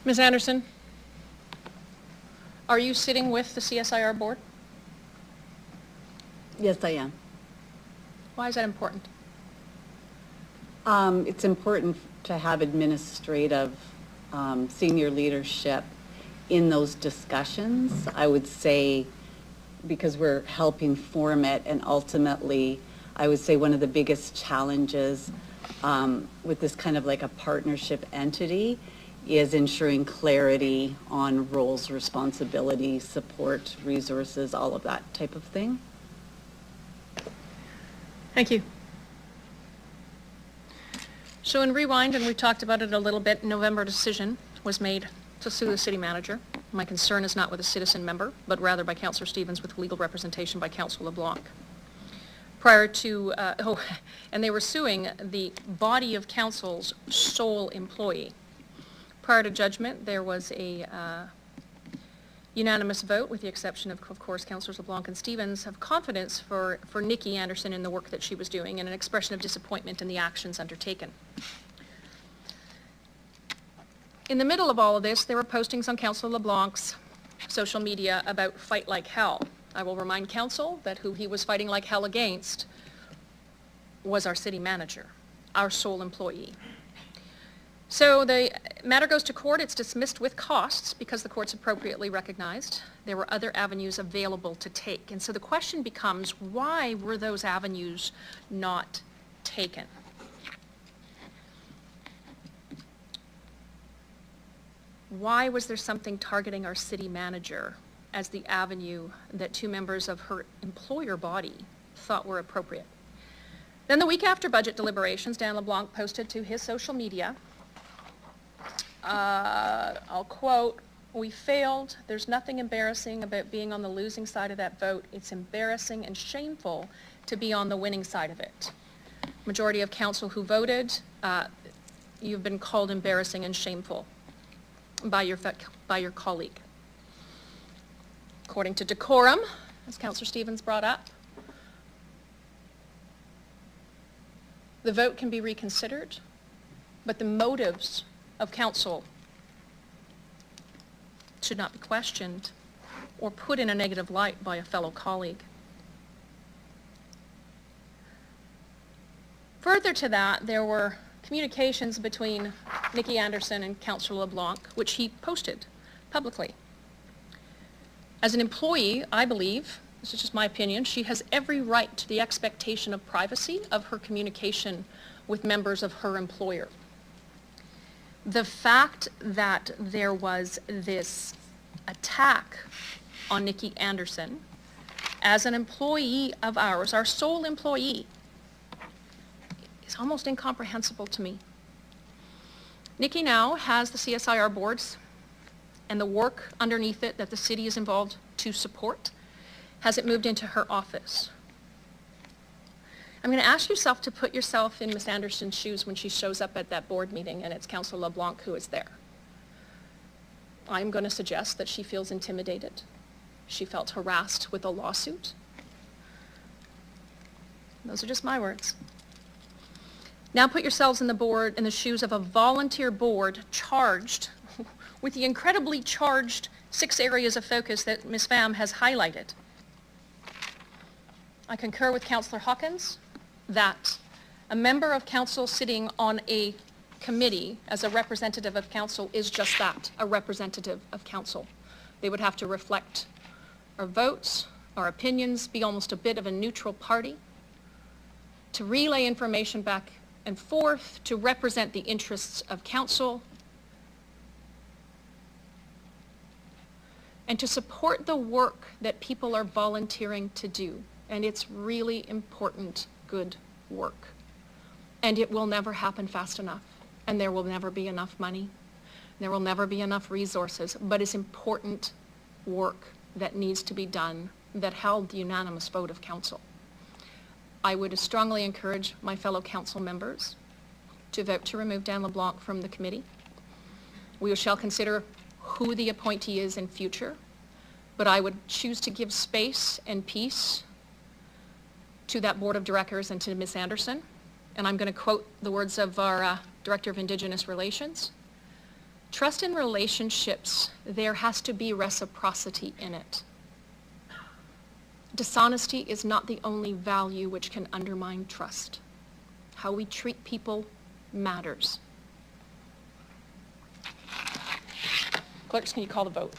Ms. Anderson, are you sitting with the CSIR board? Yes, I am. Why is that important? It's important to have administrative senior leadership in those discussions. I would say because we're helping form it, and ultimately I would say one of the biggest challenges with this kind of like a partnership entity is ensuring clarity on roles, responsibilities, support, resources, all of that type of thing. Thank you. So in Rewind, and we talked about it a little bit, November decision was made to sue the city manager. My concern is not with a citizen member, but rather by Councillor Stevens with legal representation by Councillor LeBlanc. Prior to, and they were suing the body of council's sole employee. Prior to judgment, there was a unanimous vote, with the exception of course, Councillors LeBlanc and Stevens, of confidence for Nikki Anderson in the work that she was doing, and an expression of disappointment in the actions undertaken. In the middle of all of this, there were postings on Councillor LeBlanc's social media about fight like hell. I will remind council that who he was fighting like hell against was our city manager, our sole employee. So the matter goes to court. It's dismissed with costs because the court's appropriately recognized. There were other avenues available to take. And so the question becomes, why were those avenues not taken? Why was there something targeting our city manager as the avenue that two members of her employer body thought were appropriate? Then the week after budget deliberations, Dan LeBlanc posted to his social media, I'll quote, "We failed. There's nothing embarrassing about being on the losing side of that vote. It's embarrassing and shameful to be on the winning side of it. Majority of council who voted, you've been called embarrassing and shameful by your colleague." According to decorum, as Councillor Stevens brought up, the vote can be reconsidered, but the motives of council should not be questioned or put in a negative light by a fellow colleague. Further to that, there were communications between Nikki Anderson and Councillor LeBlanc, which he posted publicly. As an employee, I believe, this is just my opinion, she has every right to the expectation of privacy of her communication with members of her employer. The fact that there was this attack on Nikki Anderson as an employee of ours, our sole employee, is almost incomprehensible to me. Nikki now has the CSIR boards and the work underneath it that the city is involved to support, has it moved into her office. I'm going to ask yourself to put yourself in Ms. Anderson's shoes when she shows up at that board meeting and it's Councillor LeBlanc who is there. I'm going to suggest that she feels intimidated. She felt harassed with a lawsuit. Those are just my words. Now put yourselves in the shoes of a volunteer board charged with the incredibly charged 6 areas of focus that Ms. Pham has highlighted. I concur with Councillor Hawkins that a member of council sitting on a committee as a representative of council is just that, a representative of council. They would have to reflect our votes, our opinions, be almost a bit of a neutral party, to relay information back and forth, to represent the interests of council, and to support the work that people are volunteering to do. And it's really important, good work. And it will never happen fast enough. And there will never be enough money. There will never be enough resources. But it's important work that needs to be done that held the unanimous vote of council. I would strongly encourage my fellow council members to vote to remove Dan LeBlanc from the committee. We shall consider who the appointee is in future, but I would choose to give space and peace to that board of directors and to Ms. Anderson. And I'm going to quote the words of our Director of Indigenous Relations. Trust in relationships, there has to be reciprocity in it. Dishonesty is not the only value which can undermine trust. How we treat people matters. Clerks, can you call the vote?